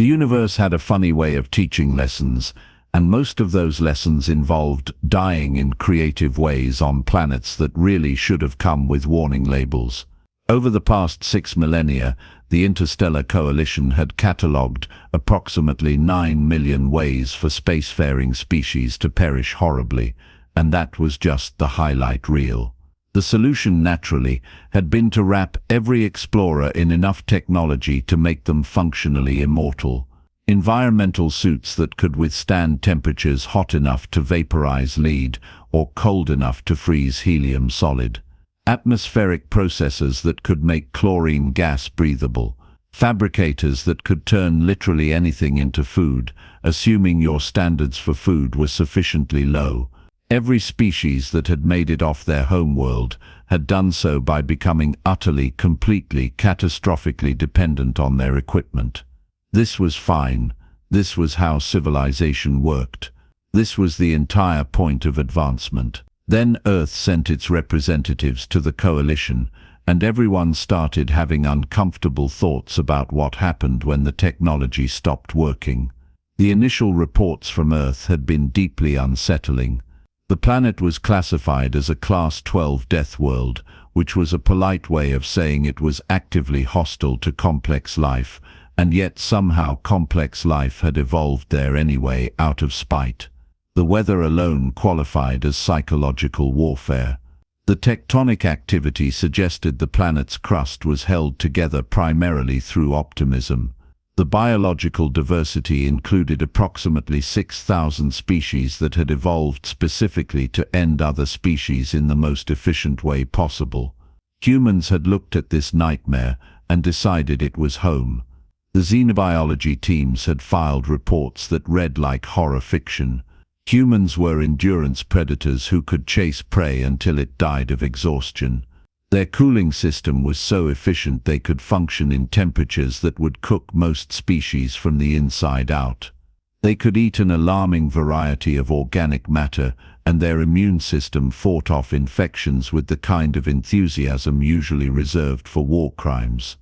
The universe had a funny way of teaching lessons, and most of those lessons involved dying in creative ways on planets that really should have come with warning labels. Over the past 6 millennia, the Interstellar Coalition had catalogued approximately 9 million ways for spacefaring species to perish horribly, and that was just the highlight reel. The solution, naturally, had been to wrap every explorer in enough technology to make them functionally immortal. Environmental suits that could withstand temperatures hot enough to vaporize lead or cold enough to freeze helium solid. Atmospheric processors that could make chlorine gas breathable. Fabricators that could turn literally anything into food, assuming your standards for food were sufficiently low. Every species that had made it off their homeworld had done so by becoming utterly, completely, catastrophically dependent on their equipment. This was fine. This was how civilization worked. This was the entire point of advancement. Then Earth sent its representatives to the coalition, and everyone started having uncomfortable thoughts about what happened when the technology stopped working. The initial reports from Earth had been deeply unsettling. The planet was classified as a Class 12 death world, which was a polite way of saying it was actively hostile to complex life, and yet somehow complex life had evolved there anyway out of spite. The weather alone qualified as psychological warfare. The tectonic activity suggested the planet's crust was held together primarily through optimism. The biological diversity included approximately 6,000 species that had evolved specifically to end other species in the most efficient way possible. Humans had looked at this nightmare and decided it was home. The xenobiology teams had filed reports that read like horror fiction. Humans were endurance predators who could chase prey until it died of exhaustion. Their cooling system was so efficient they could function in temperatures that would cook most species from the inside out. They could eat an alarming variety of organic matter, and their immune system fought off infections with the kind of enthusiasm usually reserved for war crimes.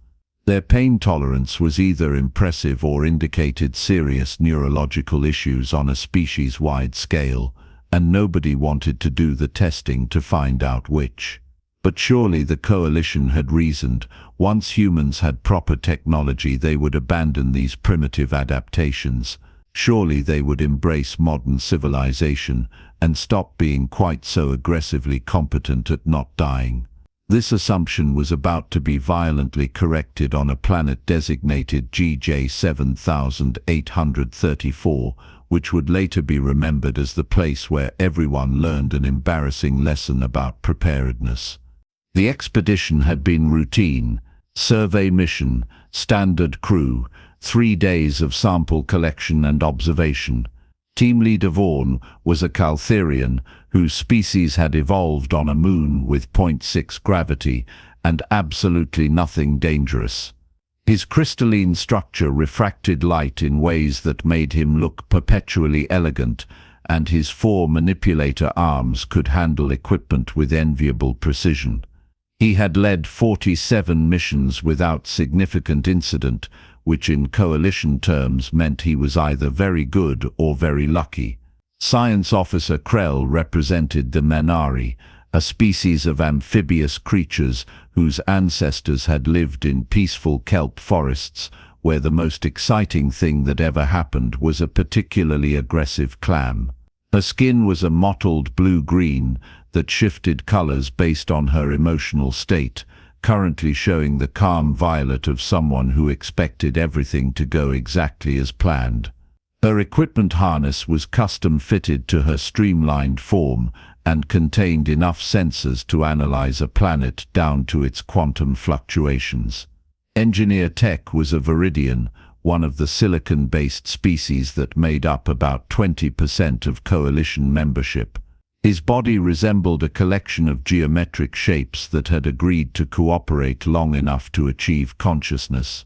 Their pain tolerance was either impressive or indicated serious neurological issues on a species-wide scale, and nobody wanted to do the testing to find out which. But surely the coalition had reasoned, once humans had proper technology they would abandon these primitive adaptations. Surely they would embrace modern civilization and stop being quite so aggressively competent at not dying. This assumption was about to be violently corrected on a planet designated GJ 7834, which would later be remembered as the place where everyone learned an embarrassing lesson about preparedness. The expedition had been routine, survey mission, standard crew, 3 days of sample collection and observation. Team leader Vaughn was a Caltherian whose species had evolved on a moon with 0.6 gravity and absolutely nothing dangerous. His crystalline structure refracted light in ways that made him look perpetually elegant, and his 4 manipulator arms could handle equipment with enviable precision. He had led 47 missions without significant incident, which in coalition terms meant he was either very good or very lucky. Science Officer Krell represented the Manari, a species of amphibious creatures whose ancestors had lived in peaceful kelp forests, where the most exciting thing that ever happened was a particularly aggressive clam. Her skin was a mottled blue-green that shifted colors based on her emotional state, currently showing the calm violet of someone who expected everything to go exactly as planned. Her equipment harness was custom-fitted to her streamlined form and contained enough sensors to analyze a planet down to its quantum fluctuations. Engineer Tech was a Viridian, one of the silicon-based species that made up about 20% of coalition membership. His body resembled a collection of geometric shapes that had agreed to cooperate long enough to achieve consciousness.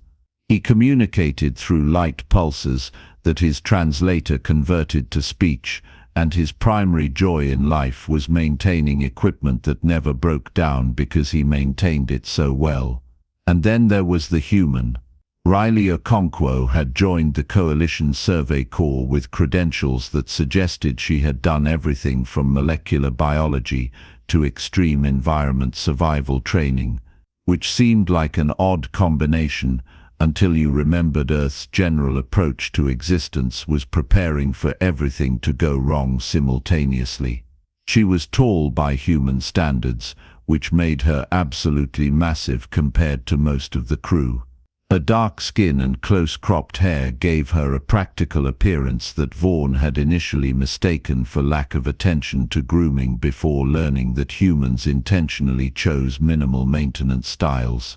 He communicated through light pulses that his translator converted to speech, and his primary joy in life was maintaining equipment that never broke down because he maintained it so well. And then there was the human. Riley Okonkwo had joined the Coalition Survey Corps with credentials that suggested she had done everything from molecular biology to extreme environment survival training, which seemed like an odd combination until you remembered Earth's general approach to existence was preparing for everything to go wrong simultaneously. She was tall by human standards, which made her absolutely massive compared to most of the crew. Her dark skin and close-cropped hair gave her a practical appearance that Vaughn had initially mistaken for lack of attention to grooming before learning that humans intentionally chose minimal maintenance styles.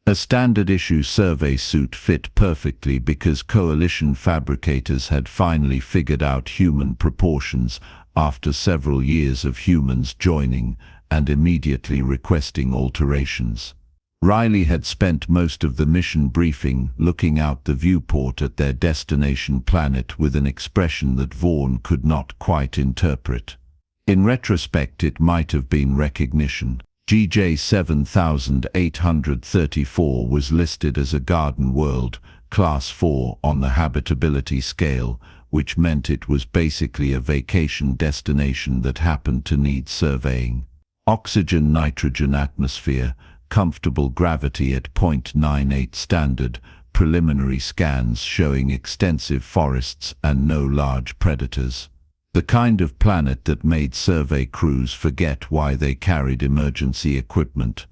A standard-issue survey suit fit perfectly because Coalition fabricators had finally figured out human proportions after several years of humans joining and immediately requesting alterations. Riley had spent most of the mission briefing looking out the viewport at their destination planet with an expression that Vaughn could not quite interpret. In retrospect, it might have been recognition. GJ 7834 was listed as a garden world, class 4 on the habitability scale, which meant it was basically a vacation destination that happened to need surveying. Oxygen-nitrogen atmosphere, comfortable gravity at 0.98 standard, preliminary scans showing extensive forests and no large predators. The kind of planet that made survey crews forget why they carried emergency equipment.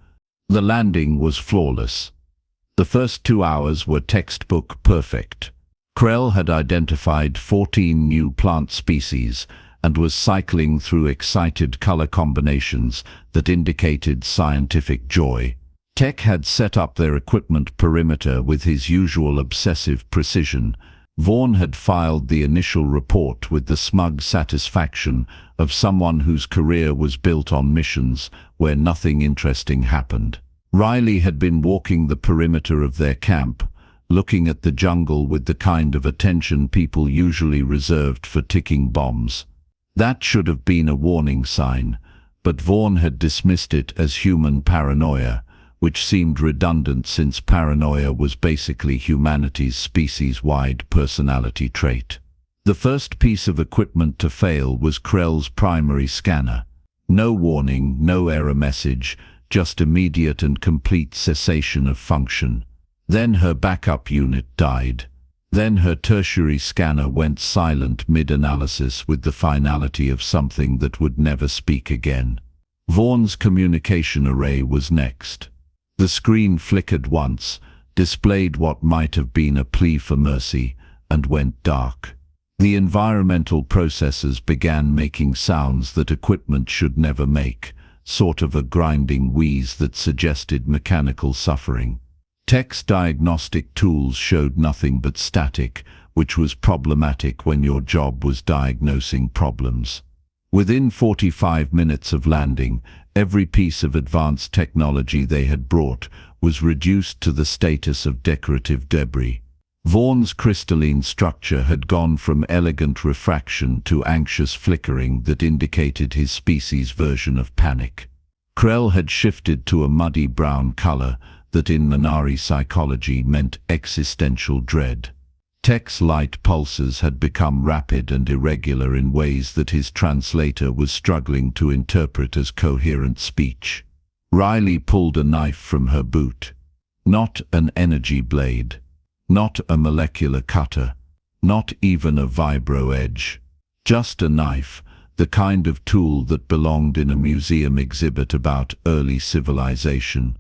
The landing was flawless. The first 2 hours were textbook perfect. Krell had identified 14 new plant species and was cycling through excited color combinations that indicated scientific joy. Tech had set up their equipment perimeter with his usual obsessive precision. Vaughn had filed the initial report with the smug satisfaction of someone whose career was built on missions where nothing interesting happened. Riley had been walking the perimeter of their camp, looking at the jungle with the kind of attention people usually reserved for ticking bombs. That should have been a warning sign, but Vaughn had dismissed it as human paranoia, which seemed redundant since paranoia was basically humanity's species-wide personality trait. The first piece of equipment to fail was Krell's primary scanner. No warning, no error message, just immediate and complete cessation of function. Then her backup unit died. Then her tertiary scanner went silent mid-analysis with the finality of something that would never speak again. Vaughn's communication array was next. The screen flickered once, displayed what might have been a plea for mercy, and went dark. The environmental processors began making sounds that equipment should never make, sort of a grinding wheeze that suggested mechanical suffering. Tech's diagnostic tools showed nothing but static, which was problematic when your job was diagnosing problems. Within 45 minutes of landing, every piece of advanced technology they had brought was reduced to the status of decorative debris. Vaughn's crystalline structure had gone from elegant refraction to anxious flickering that indicated his species' version of panic. Krell had shifted to a muddy brown color that in Minari psychology meant existential dread. Tech's light pulses had become rapid and irregular in ways that his translator was struggling to interpret as coherent speech. Riley pulled a knife from her boot. Not an energy blade. Not a molecular cutter. Not even a vibro edge. Just a knife, the kind of tool that belonged in a museum exhibit about early civilization.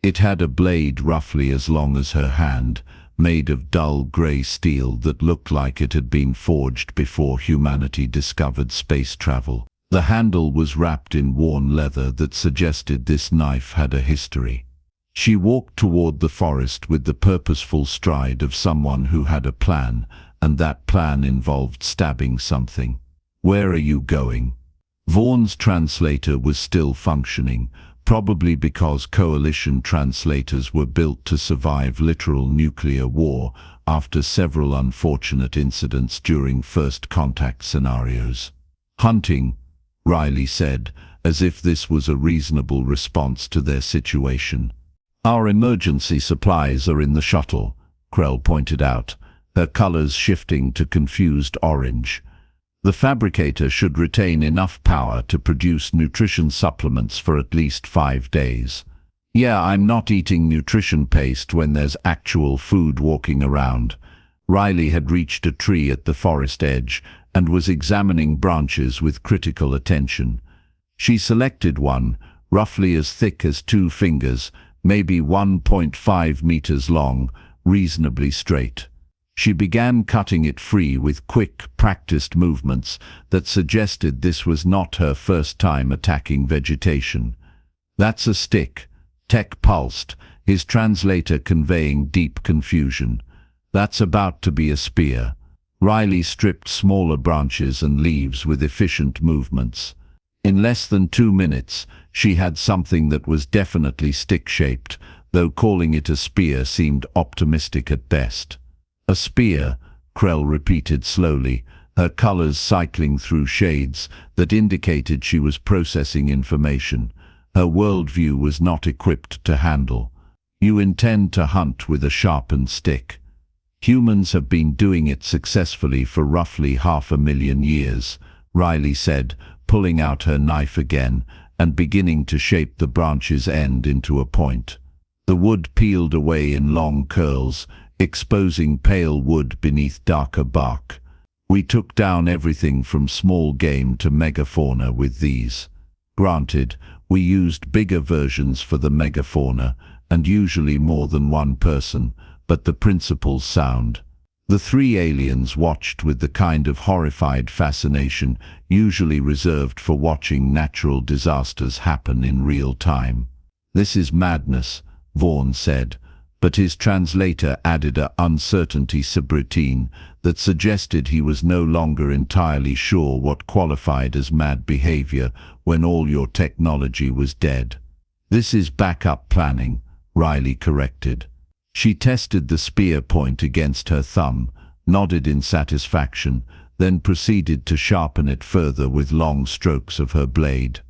It had a blade roughly as long as her hand, made of dull grey steel that looked like it had been forged before humanity discovered space travel. The handle was wrapped in worn leather that suggested this knife had a history. She walked toward the forest with the purposeful stride of someone who had a plan, and that plan involved stabbing something. "Where are you going?" Vaughn's translator was still functioning, probably because coalition translators were built to survive literal nuclear war after several unfortunate incidents during first contact scenarios. "Hunting," Riley said, as if this was a reasonable response to their situation. "Our emergency supplies are in the shuttle," Krell pointed out, her colors shifting to confused orange. The fabricator should retain enough power to produce nutrition supplements for at least 5 days. Yeah, I'm not eating nutrition paste when there's actual food walking around. Riley had reached a tree at the forest edge and was examining branches with critical attention. She selected one, roughly as thick as 2 fingers, maybe 1.5 meters long, reasonably straight. She began cutting it free with quick, practiced movements that suggested this was not her first time attacking vegetation. "That's a stick," Tech pulsed, his translator conveying deep confusion. "That's about to be a spear." Riley stripped smaller branches and leaves with efficient movements. In less than 2 minutes, she had something that was definitely stick-shaped, though calling it a spear seemed optimistic at best. "A spear," Krell repeated slowly, her colors cycling through shades that indicated she was processing information. Her worldview was not equipped to handle. "You intend to hunt with a sharpened stick. Humans have been doing it successfully for roughly 500,000 years," Riley said, pulling out her knife again and beginning to shape the branch's end into a point. The wood peeled away in long curls, exposing pale wood beneath darker bark. "We took down everything from small game to megafauna with these. Granted, we used bigger versions for the megafauna, and usually more than one person, but the principle's sound." The 3 aliens watched with the kind of horrified fascination usually reserved for watching natural disasters happen in real time. "This is madness," Vaughn said, but his translator added an uncertainty subroutine that suggested he was no longer entirely sure what qualified as mad behavior when all your technology was dead. "This is backup planning," Riley corrected. She tested the spear point against her thumb, nodded in satisfaction, then proceeded to sharpen it further with long strokes of her blade.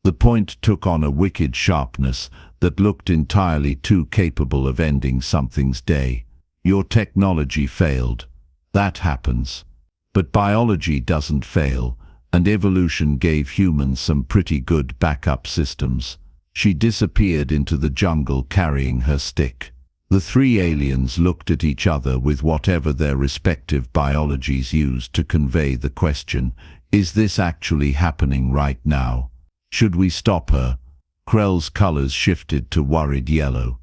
The point took on a wicked sharpness that looked entirely too capable of ending something's day. "Your technology failed. That happens. But biology doesn't fail, and evolution gave humans some pretty good backup systems." She disappeared into the jungle carrying her stick. The 3 aliens looked at each other with whatever their respective biologies used to convey the question, "Is this actually happening right now? Should we stop her?" Krell's colors shifted to worried yellow.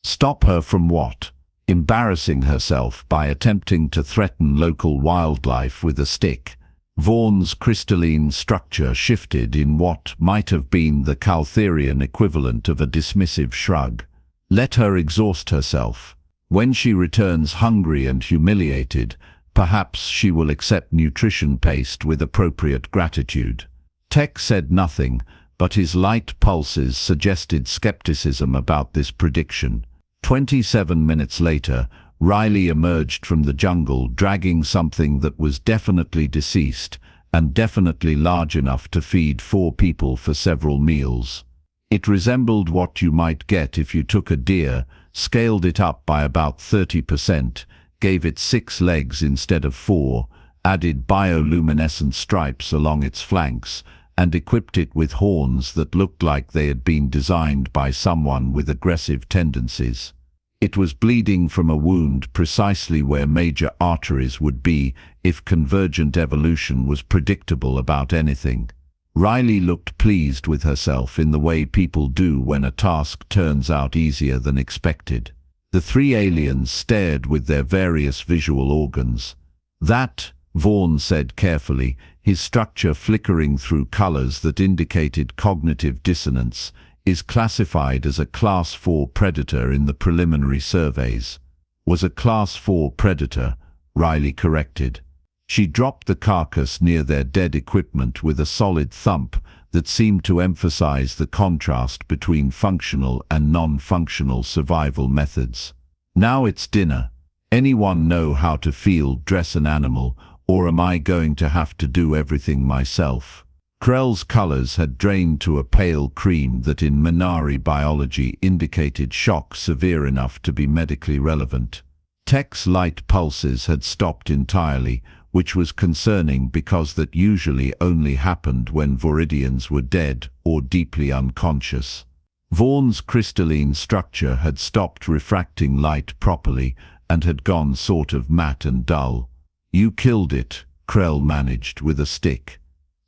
"Stop her from what? Embarrassing herself by attempting to threaten local wildlife with a stick?" Vaughn's crystalline structure shifted in what might have been the Caltherian equivalent of a dismissive shrug. "Let her exhaust herself. When she returns hungry and humiliated, perhaps she will accept nutrition paste with appropriate gratitude." Tech said nothing, but his light pulses suggested skepticism about this prediction. 27 minutes later, Riley emerged from the jungle dragging something that was definitely deceased and definitely large enough to feed 4 people for several meals. It resembled what you might get if you took a deer, scaled it up by about 30%, gave it 6 legs instead of 4, added bioluminescent stripes along its flanks, and equipped it with horns that looked like they had been designed by someone with aggressive tendencies. It was bleeding from a wound precisely where major arteries would be if convergent evolution was predictable about anything. Riley looked pleased with herself in the way people do when a task turns out easier than expected. The 3 aliens stared with their various visual organs. "That," Vaughn said carefully, his structure flickering through colors that indicated cognitive dissonance, "is classified as a Class 4 predator in the preliminary surveys." "Was a Class 4 predator," Riley corrected. She dropped the carcass near their dead equipment with a solid thump that seemed to emphasize the contrast between functional and non-functional survival methods. "Now it's dinner. Anyone know how to field dress an animal, or am I going to have to do everything myself?" Krell's colors had drained to a pale cream that in Minari biology indicated shock severe enough to be medically relevant. Tech's light pulses had stopped entirely, which was concerning because that usually only happened when Viridians were dead or deeply unconscious. Vaughn's crystalline structure had stopped refracting light properly and had gone sort of matte and dull. "You killed it," Krell managed with a stick.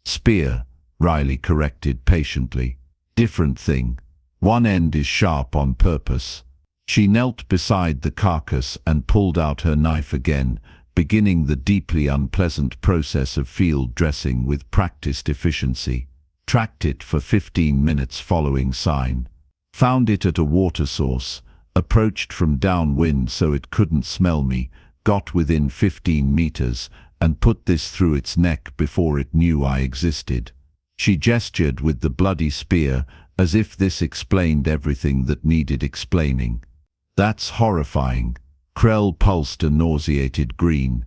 "Spear," Riley corrected patiently. "Different thing. One end is sharp on purpose." She knelt beside the carcass and pulled out her knife again, beginning the deeply unpleasant process of field dressing with practiced efficiency. Tracked it for 15 minutes following sign. Found it at a water source, approached from downwind so it couldn't smell me, got within 15 meters, and put this through its neck before it knew I existed. She gestured with the bloody spear, as if this explained everything that needed explaining. "That's horrifying." Krell pulsed a nauseated green.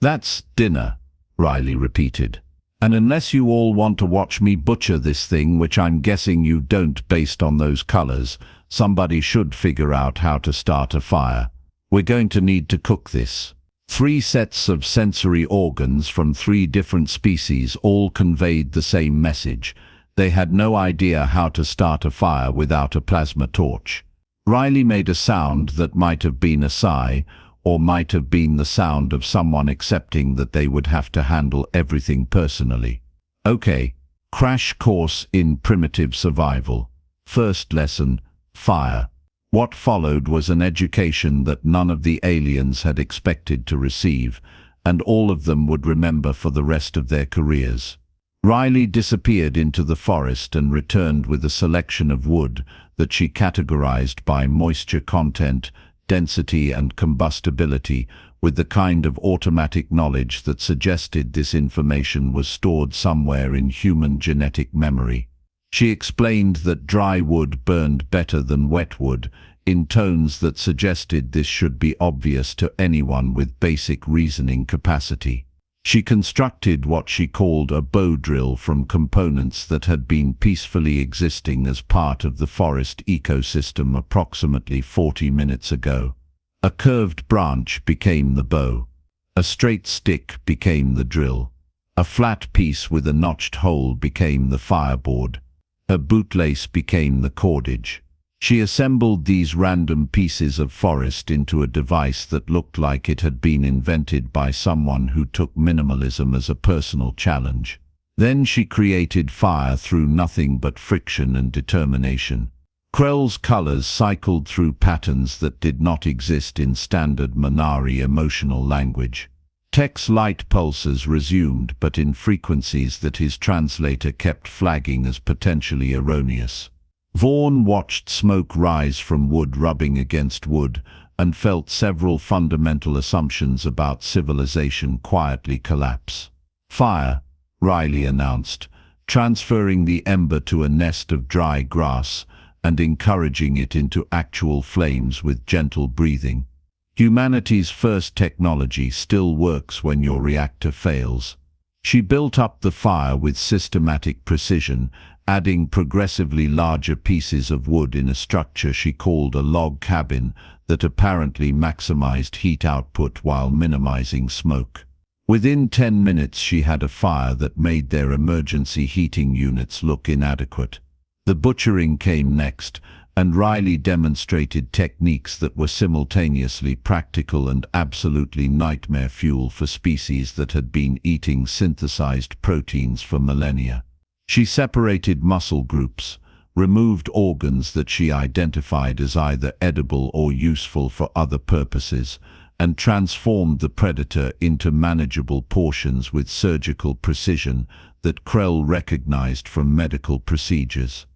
"That's dinner," Riley repeated. "And unless you all want to watch me butcher this thing, which I'm guessing you don't based on those colors, somebody should figure out how to start a fire. We're going to need to cook this." 3 sets of sensory organs from 3 different species all conveyed the same message. They had no idea how to start a fire without a plasma torch. Riley made a sound that might have been a sigh, or might have been the sound of someone accepting that they would have to handle everything personally. "Okay, crash course in primitive survival. First lesson, fire." What followed was an education that none of the aliens had expected to receive, and all of them would remember for the rest of their careers. Riley disappeared into the forest and returned with a selection of wood that she categorized by moisture content, density and combustibility, with the kind of automatic knowledge that suggested this information was stored somewhere in human genetic memory. She explained that dry wood burned better than wet wood, in tones that suggested this should be obvious to anyone with basic reasoning capacity. She constructed what she called a bow drill from components that had been peacefully existing as part of the forest ecosystem approximately 40 minutes ago. A curved branch became the bow. A straight stick became the drill. A flat piece with a notched hole became the fireboard. Her bootlace became the cordage. She assembled these random pieces of forest into a device that looked like it had been invented by someone who took minimalism as a personal challenge. Then she created fire through nothing but friction and determination. Krell's colors cycled through patterns that did not exist in standard Manari emotional language. Tech's light pulses resumed, but in frequencies that his translator kept flagging as potentially erroneous. Vaughn watched smoke rise from wood rubbing against wood and felt several fundamental assumptions about civilization quietly collapse. "Fire," Riley announced, transferring the ember to a nest of dry grass and encouraging it into actual flames with gentle breathing. "Humanity's first technology still works when your reactor fails." She built up the fire with systematic precision, adding progressively larger pieces of wood in a structure she called a log cabin that apparently maximized heat output while minimizing smoke. Within 10 minutes she had a fire that made their emergency heating units look inadequate. The butchering came next, and Riley demonstrated techniques that were simultaneously practical and absolutely nightmare fuel for species that had been eating synthesized proteins for millennia. She separated muscle groups, removed organs that she identified as either edible or useful for other purposes, and transformed the predator into manageable portions with surgical precision that Krell recognized from medical procedures.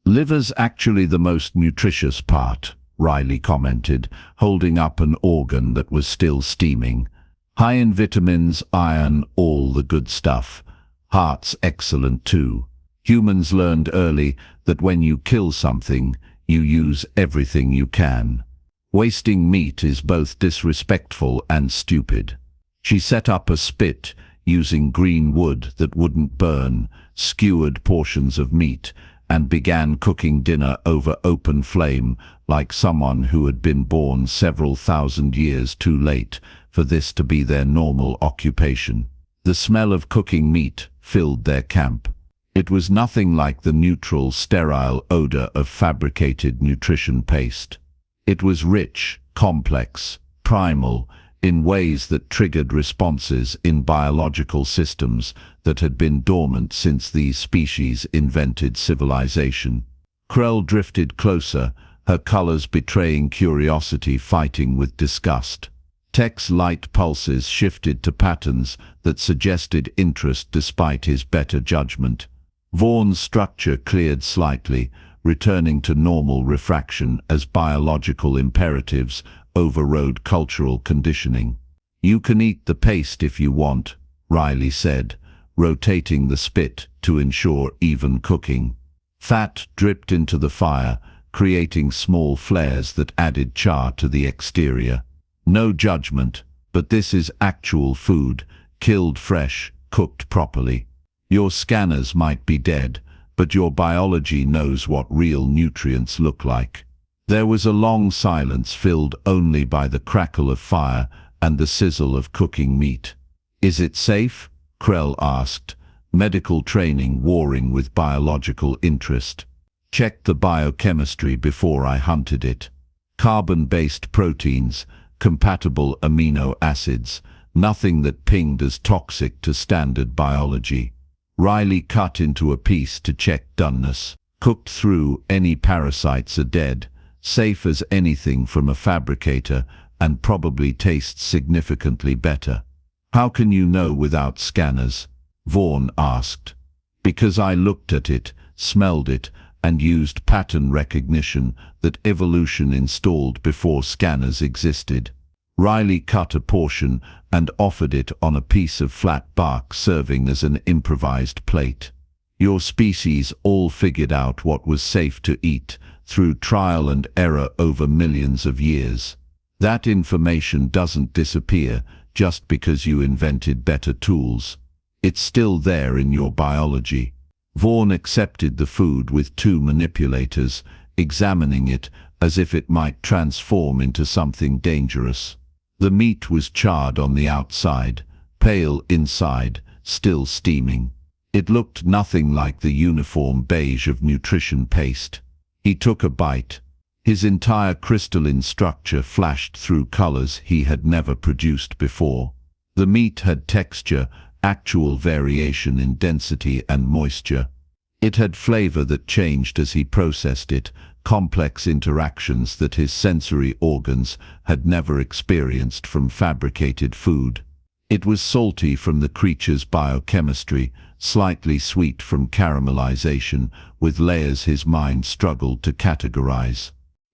"Liver's actually the most nutritious part," Riley commented, holding up an organ that was still steaming. "High in vitamins, iron, all the good stuff. Heart's excellent too. Humans learned early that when you kill something, you use everything you can. Wasting meat is both disrespectful and stupid." She set up a spit, using green wood that wouldn't burn, skewered portions of meat, and began cooking dinner over open flame like someone who had been born several thousand years too late for this to be their normal occupation. The smell of cooking meat filled their camp. It was nothing like the neutral, sterile odor of fabricated nutrition paste. It was rich, complex, primal, in ways that triggered responses in biological systems that had been dormant since these species invented civilization. Krell drifted closer, her colors betraying curiosity fighting with disgust. Tech's light pulses shifted to patterns that suggested interest despite his better judgment. Vaughn's structure cleared slightly, returning to normal refraction as biological imperatives overrode cultural conditioning. "You can eat the paste if you want," Riley said, rotating the spit to ensure even cooking. Fat dripped into the fire, creating small flares that added char to the exterior. "No judgment, but this is actual food, killed fresh, cooked properly. Your scanners might be dead, but your biology knows what real nutrients look like." There was a long silence filled only by the crackle of fire and the sizzle of cooking meat. "Is it safe?" Krell asked, medical training warring with biological interest. "Checked the biochemistry before I hunted it. Carbon-based proteins, compatible amino acids, nothing that pinged as toxic to standard biology." Riley cut into a piece to check doneness. "Cooked through, any parasites are dead. Safe as anything from a fabricator, and probably tastes significantly better." "How can you know without scanners?" Vaughn asked. "Because I looked at it, smelled it, and used pattern recognition that evolution installed before scanners existed." Riley cut a portion and offered it on a piece of flat bark serving as an improvised plate. "Your species all figured out what was safe to eat through trial and error over millions of years. That information doesn't disappear just because you invented better tools. It's still there in your biology." Vaughn accepted the food with two manipulators, examining it as if it might transform into something dangerous. The meat was charred on the outside, pale inside, still steaming. It looked nothing like the uniform beige of nutrition paste. He took a bite. His entire crystalline structure flashed through colors he had never produced before. The meat had texture, actual variation in density and moisture. It had flavor that changed as he processed it, complex interactions that his sensory organs had never experienced from fabricated food. It was salty from the creature's biochemistry, slightly sweet from caramelization, with layers his mind struggled to categorize.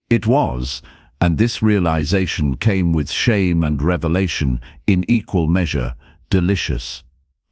It was, and this realization came with shame and revelation in equal measure, delicious.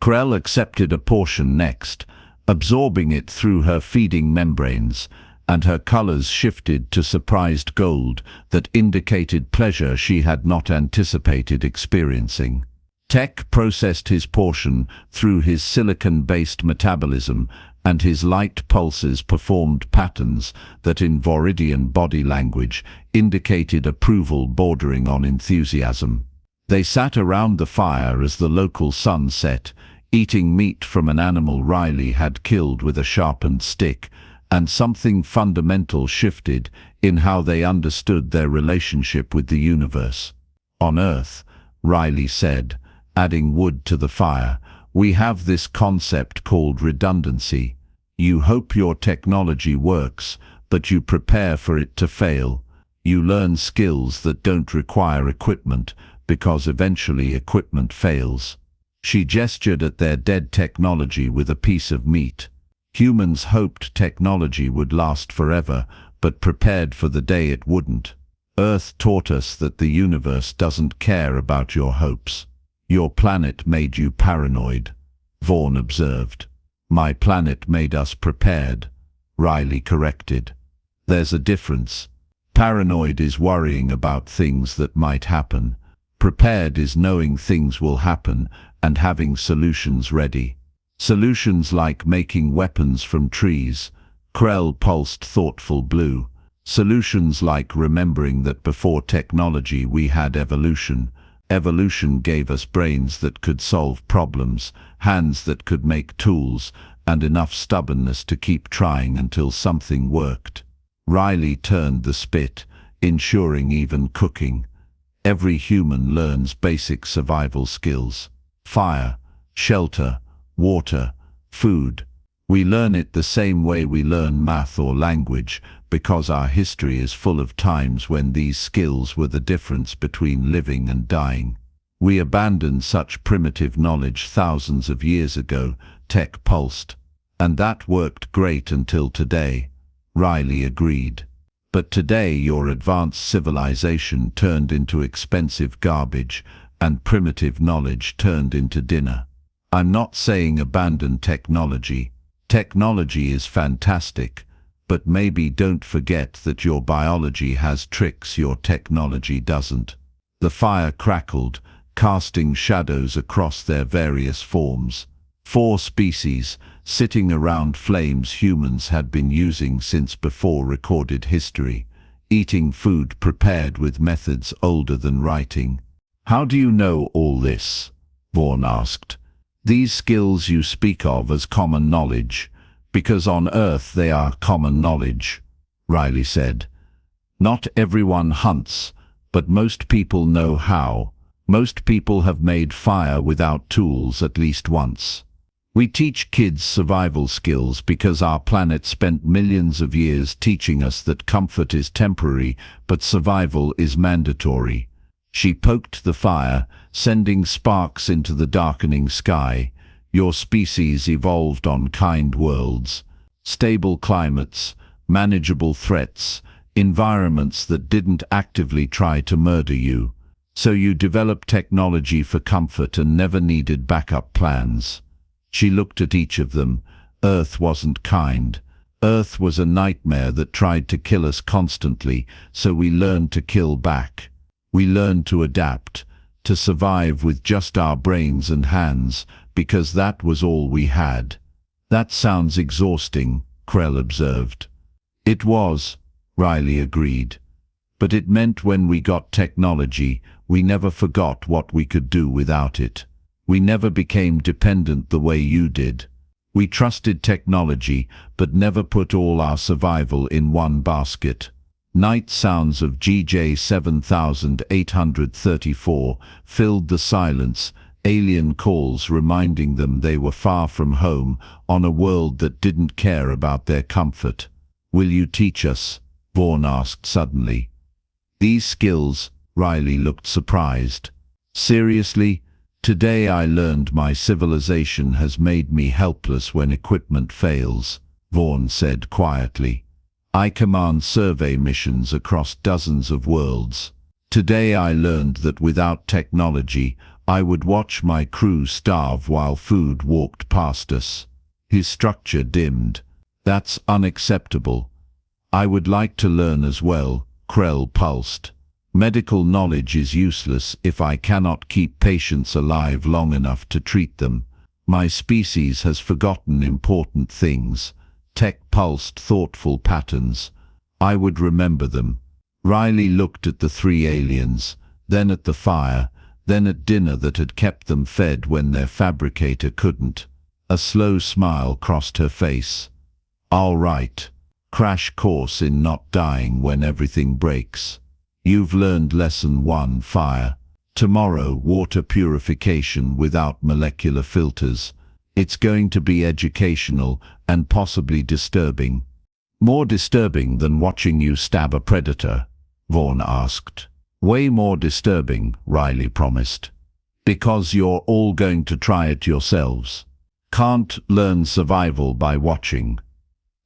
Krell accepted a portion next, absorbing it through her feeding membranes, and her colors shifted to surprised gold that indicated pleasure she had not anticipated experiencing. Tech processed his portion through his silicon-based metabolism, and his light pulses performed patterns that in Voridian body language indicated approval bordering on enthusiasm. They sat around the fire as the local sun set, eating meat from an animal Riley had killed with a sharpened stick, and something fundamental shifted in how they understood their relationship with the universe. "On Earth," Riley said, adding wood to the fire, "we have this concept called redundancy. You hope your technology works, but you prepare for it to fail. You learn skills that don't require equipment, because eventually equipment fails." She gestured at their dead technology with a piece of meat. Humans hoped technology would last forever, but prepared for the day it wouldn't. Earth taught us that the universe doesn't care about your hopes. "Your planet made you paranoid," Vaughn observed. "My planet made us prepared," Riley corrected. "There's a difference. Paranoid is worrying about things that might happen. Prepared is knowing things will happen and having solutions ready. Solutions like making weapons from trees," Krell pulsed thoughtful blue. Solutions like remembering that before technology we had evolution. Evolution gave us brains that could solve problems, hands that could make tools, and enough stubbornness to keep trying until something worked. Riley turned the spit, ensuring even cooking. Every human learns basic survival skills. Fire, shelter, water, food. We learn it the same way we learn math or language, because our history is full of times when these skills were the difference between living and dying. We abandoned such primitive knowledge thousands of years ago, tech pulsed. And that worked great until today, Riley agreed. But today your advanced civilization turned into expensive garbage, and primitive knowledge turned into dinner. I'm not saying abandon technology. Technology is fantastic, but maybe don't forget that your biology has tricks your technology doesn't. The fire crackled, casting shadows across their various forms. 4 species, sitting around flames humans had been using since before recorded history, eating food prepared with methods older than writing. How do you know all this? Vaughn asked. These skills you speak of as common knowledge, because on Earth they are common knowledge, Riley said. Not everyone hunts, but most people know how. Most people have made fire without tools at least once. We teach kids survival skills because our planet spent millions of years teaching us that comfort is temporary, but survival is mandatory. She poked the fire, sending sparks into the darkening sky. Your species evolved on kind worlds, stable climates, manageable threats, environments that didn't actively try to murder you. So you developed technology for comfort and never needed backup plans. She looked at each of them. Earth wasn't kind. Earth was a nightmare that tried to kill us constantly, so we learned to kill back. We learned to adapt, to survive with just our brains and hands, because that was all we had. That sounds exhausting, Krell observed. It was, Riley agreed. But it meant when we got technology, we never forgot what we could do without it. We never became dependent the way you did. We trusted technology, but never put all our survival in one basket. Night sounds of GJ 7834 filled the silence, alien calls reminding them they were far from home, on a world that didn't care about their comfort. Will you teach us? Vaughn asked suddenly. These skills, Riley looked surprised. Seriously? Today I learned my civilization has made me helpless when equipment fails, Vaughn said quietly. I command survey missions across dozens of worlds. Today I learned that without technology, I would watch my crew starve while food walked past us. His structure dimmed. That's unacceptable. I would like to learn as well, Krell pulsed. Medical knowledge is useless if I cannot keep patients alive long enough to treat them. My species has forgotten important things. Tech pulsed thoughtful patterns. I would remember them. Riley looked at the 3 aliens, then at the fire, then at dinner that had kept them fed when their fabricator couldn't. A slow smile crossed her face. All right. Crash course in not dying when everything breaks. You've learned lesson 1, fire. Tomorrow, water purification without molecular filters. It's going to be educational and possibly disturbing. More disturbing than watching you stab a predator, Vaughn asked. Way more disturbing, Riley promised. Because you're all going to try it yourselves. Can't learn survival by watching.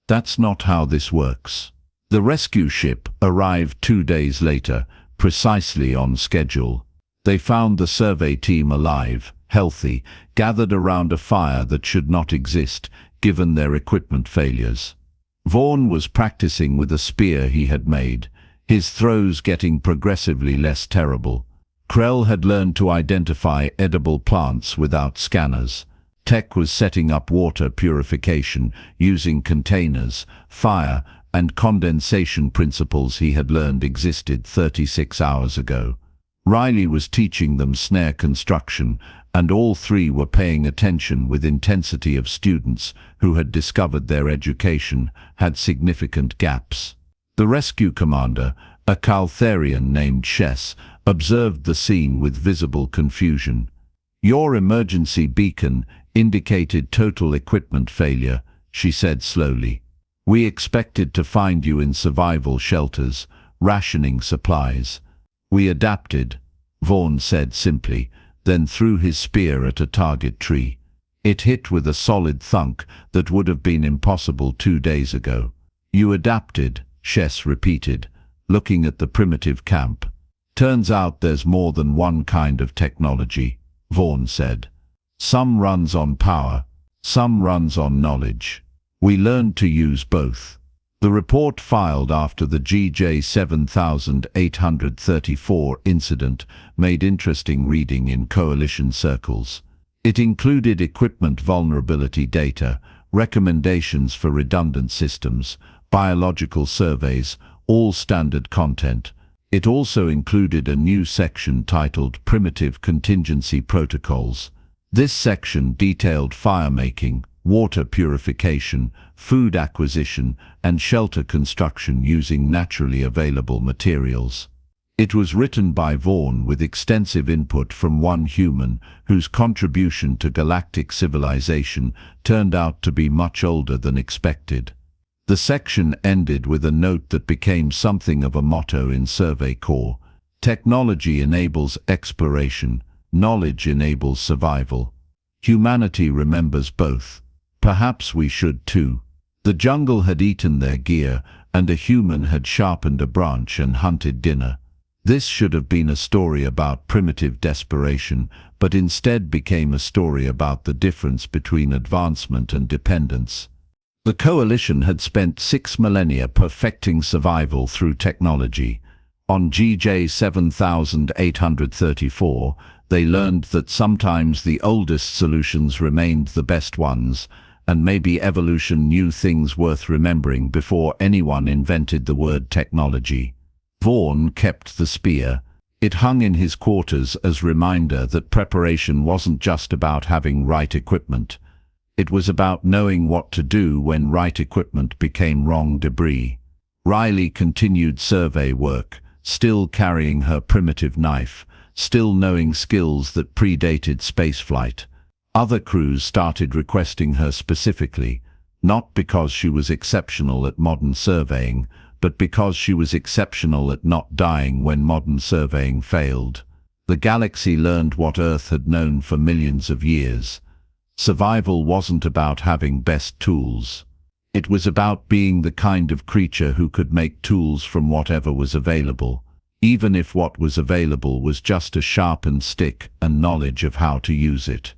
That's not how this works. The rescue ship arrived 2 days later, precisely on schedule. They found the survey team alive, healthy, gathered around a fire that should not exist, given their equipment failures. Vaughn was practicing with a spear he had made, his throws getting progressively less terrible. Krell had learned to identify edible plants without scanners. Tech was setting up water purification using containers, fire, and condensation principles he had learned existed 36 hours ago. Riley was teaching them snare construction, and all three were paying attention with intensity of students who had discovered their education had significant gaps. The rescue commander, a Caltharian named Shess, observed the scene with visible confusion. "Your emergency beacon indicated total equipment failure," she said slowly. "We expected to find you in survival shelters, rationing supplies." "We adapted," Vaughn said simply, then threw his spear at a target tree. It hit with a solid thunk that would have been impossible 2 days ago. "You adapted," Shess repeated, looking at the primitive camp. "Turns out there's more than one kind of technology," Vaughn said. "Some runs on power, some runs on knowledge. We learned to use both." The report filed after the GJ 7834 incident made interesting reading in coalition circles. It included equipment vulnerability data, recommendations for redundant systems, biological surveys, all standard content. It also included a new section titled Primitive Contingency Protocols. This section detailed firemaking, water purification, food acquisition, and shelter construction using naturally available materials. It was written by Vaughn with extensive input from one human whose contribution to galactic civilization turned out to be much older than expected. The section ended with a note that became something of a motto in Survey Corps: "Technology enables exploration, knowledge enables survival. Humanity remembers both. Perhaps we should too." The jungle had eaten their gear, and a human had sharpened a branch and hunted dinner. This should have been a story about primitive desperation, but instead became a story about the difference between advancement and dependence. The coalition had spent 6 millennia perfecting survival through technology. On GJ 7834, they learned that sometimes the oldest solutions remained the best ones, and maybe evolution knew things worth remembering before anyone invented the word technology. Vaughn kept the spear. It hung in his quarters as reminder that preparation wasn't just about having right equipment. It was about knowing what to do when right equipment became wrong debris. Riley continued survey work, still carrying her primitive knife, still knowing skills that predated spaceflight. Other crews started requesting her specifically, not because she was exceptional at modern surveying, but because she was exceptional at not dying when modern surveying failed. The galaxy learned what Earth had known for millions of years. Survival wasn't about having best tools. It was about being the kind of creature who could make tools from whatever was available, even if what was available was just a sharpened stick and knowledge of how to use it.